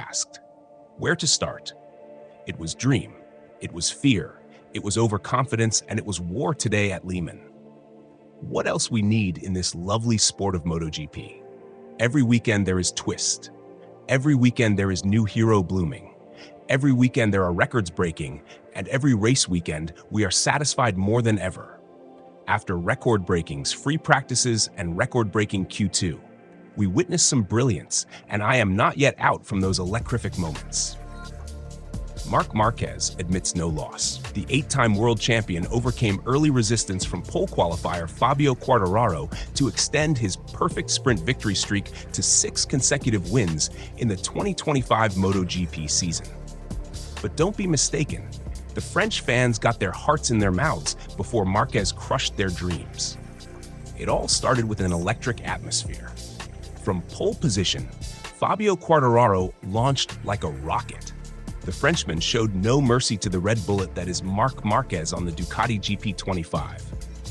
asked, where to start? It was dream, it was fear, it was overconfidence, and it was war today at Lehman. What else we need in this lovely sport of MotoGP? Every weekend there is twist. Every weekend there is new hero blooming. Every weekend there are records breaking, and every race weekend we are satisfied more than ever. After record breakings, free practices, and record-breaking Q2, we witnessed some brilliance, and I am not yet out from those electrific moments. Marc Márquez admits no loss. The 8-time world champion overcame early resistance from pole qualifier Fabio Quartararo to extend his perfect sprint victory streak to 6 consecutive wins in the 2025 MotoGP season. But don't be mistaken, the French fans got their hearts in their mouths before Márquez crushed their dreams. It all started with an electric atmosphere. From pole position, Fabio Quartararo launched like a rocket. The Frenchman showed no mercy to the red bullet that is Marc Márquez on the Ducati GP25.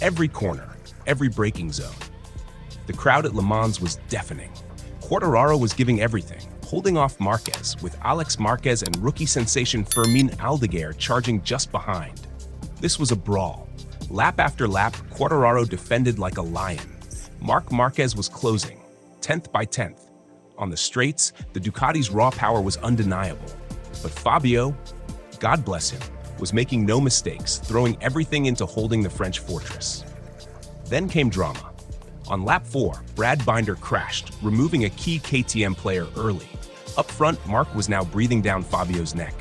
Every corner, every braking zone. The crowd at Le Mans was deafening. Quartararo was giving everything, holding off Márquez, with Alex Márquez and rookie sensation Fermín Aldeguer charging just behind. This was a brawl. Lap after lap, Quartararo defended like a lion. Marc Márquez was closing, 10th by 10th. On the straights, the Ducati's raw power was undeniable. But Fabio, God bless him, was making no mistakes, throwing everything into holding the French fortress. Then came drama. On lap 4, Brad Binder crashed, removing a key KTM player early. Up front, Marc was now breathing down Fabio's neck.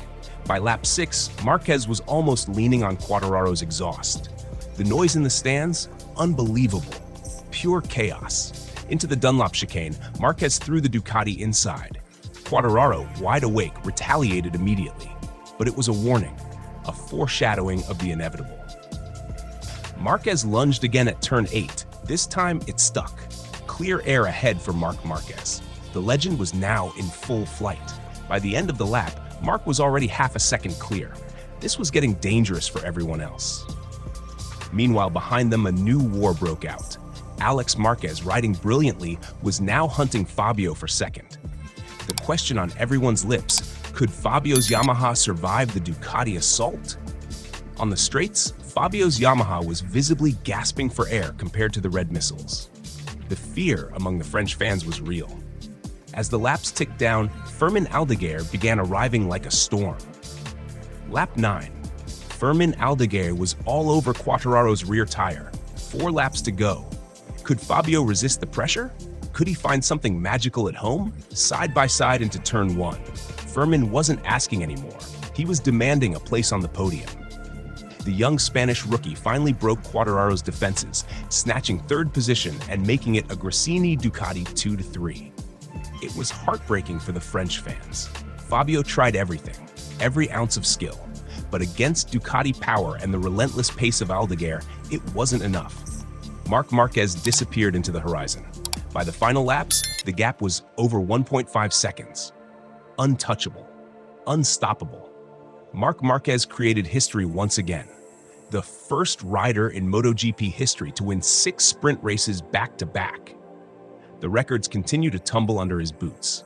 By lap 6, Márquez was almost leaning on Quartararo's exhaust. The noise in the stands? Unbelievable. Pure chaos. Into the Dunlop chicane, Márquez threw the Ducati inside. Quartararo, wide awake, retaliated immediately. But it was a warning, a foreshadowing of the inevitable. Márquez lunged again at turn 8. This time, it stuck. Clear air ahead for Marc Márquez. The legend was now in full flight. By the end of the lap, Marc was already half a second clear. This was getting dangerous for everyone else. Meanwhile, behind them, a new war broke out. Alex Márquez, riding brilliantly, was now hunting Fabio for second. The question on everyone's lips, could Fabio's Yamaha survive the Ducati assault? On the straights, Fabio's Yamaha was visibly gasping for air compared to the red missiles. The fear among the French fans was real. As the laps ticked down, Fermín Aldeguer began arriving like a storm. Lap 9. Fermín Aldeguer was all over Quartararo's rear tire. 4 laps to go. Could Fabio resist the pressure? Could he find something magical at home? Side by side into turn 1. Fermín wasn't asking anymore. He was demanding a place on the podium. The young Spanish rookie finally broke Quartararo's defenses, snatching 3rd position and making it a Gresini Ducati 2-3. It was heartbreaking for the French fans. Fabio tried everything, every ounce of skill. But against Ducati power and the relentless pace of Aldeguer, it wasn't enough. Marc Márquez disappeared into the horizon. By the final laps, the gap was over 1.5 seconds. Untouchable. Unstoppable. Marc Márquez created history once again. The first rider in MotoGP history to win 6 sprint races back-to-back. The records continue to tumble under his boots.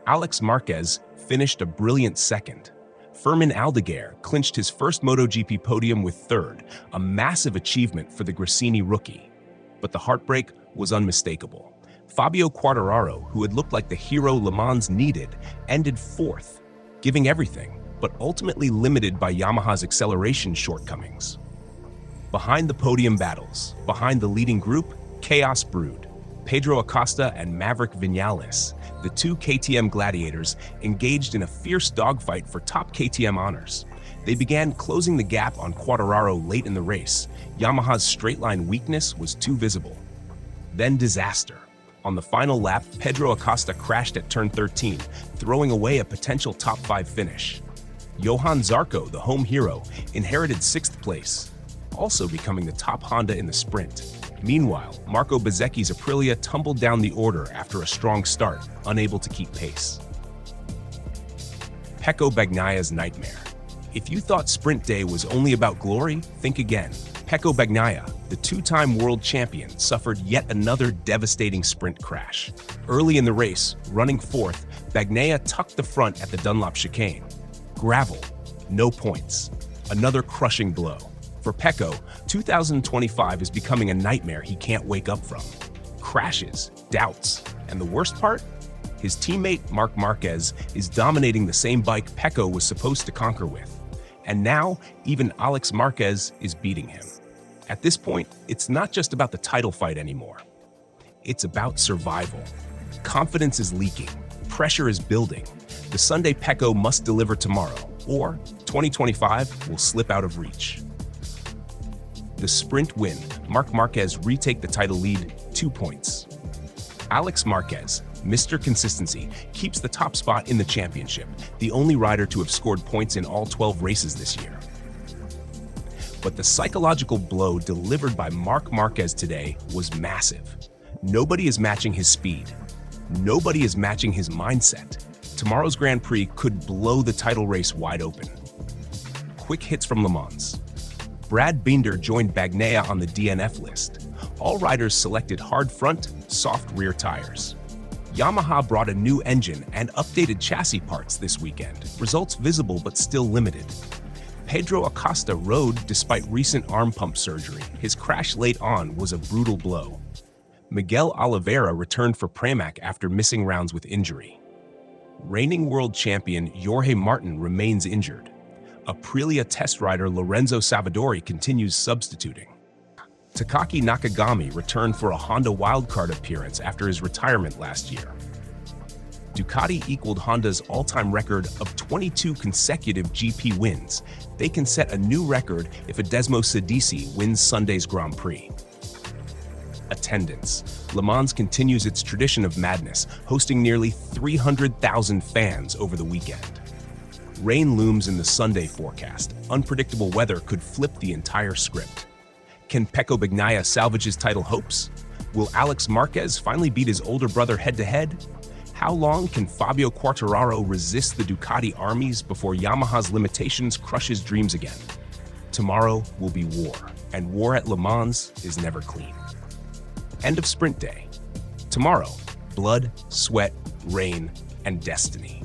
Alex Márquez finished a brilliant second. Fermín Aldeguer clinched his first MotoGP podium with 3rd, a massive achievement for the Gresini rookie. But the heartbreak was unmistakable. Fabio Quartararo, who had looked like the hero Le Mans needed, ended 4th, giving everything, but ultimately limited by Yamaha's acceleration shortcomings. Behind the podium battles, behind the leading group, chaos brewed. Pedro Acosta and Maverick Viñales, the 2 KTM gladiators, engaged in a fierce dogfight for top KTM honors. They began closing the gap on Quartararo late in the race. Yamaha's straight-line weakness was too visible. Then disaster. On the final lap, Pedro Acosta crashed at turn 13, throwing away a potential top 5 finish. Johan Zarco, the home hero, inherited 6th place, also becoming the top Honda in the sprint. Meanwhile, Marco Bezzecchi's Aprilia tumbled down the order after a strong start, unable to keep pace. Pecco Bagnaia's nightmare. If you thought Sprint Day was only about glory, think again. Pecco Bagnaia, the 2-time world champion, suffered yet another devastating sprint crash. Early in the race, running 4th, Bagnaia tucked the front at the Dunlop chicane. Gravel, no points. Another crushing blow. For Pecco, 2025 is becoming a nightmare he can't wake up from. Crashes, doubts, and the worst part? His teammate Marc Márquez is dominating the same bike Pecco was supposed to conquer with. And now, even Alex Marquez is beating him. At this point, it's not just about the title fight anymore. It's about survival. Confidence is leaking. Pressure is building. The Sunday Pecco must deliver tomorrow, or 2025 will slip out of reach. The sprint win, Marc Márquez retake the title lead 2 points. Alex Marquez, Mr. Consistency, keeps the top spot in the championship, the only rider to have scored points in all 12 races this year. But the psychological blow delivered by Marc Márquez today was massive. Nobody is matching his speed. Nobody is matching his mindset. Tomorrow's Grand Prix could blow the title race wide open. Quick hits from Le Mans. Brad Binder joined Bagnaia on the DNF list. All riders selected hard front, soft rear tires. Yamaha brought a new engine and updated chassis parts this weekend. Results visible but still limited. Pedro Acosta rode despite recent arm pump surgery. His crash late on was a brutal blow. Miguel Oliveira returned for Pramac after missing rounds with injury. Reigning world champion Jorge Martin remains injured. Aprilia test rider Lorenzo Savadori continues substituting. Takaki Nakagami returned for a Honda wildcard appearance after his retirement last year. Ducati equaled Honda's all-time record of 22 consecutive GP wins. They can set a new record if Adesmo Sidisi wins Sunday's Grand Prix. Attendance. Le Mans continues its tradition of madness, hosting nearly 300,000 fans over the weekend. Rain looms in the Sunday forecast. Unpredictable weather could flip the entire script. Can Pecco Bagnaia salvage his title hopes? Will Alex Marquez finally beat his older brother head-to-head? How long can Fabio Quartararo resist the Ducati armies before Yamaha's limitations crush his dreams again? Tomorrow will be war, and war at Le Mans is never clean. End of sprint day. Tomorrow, blood, sweat, rain, and destiny.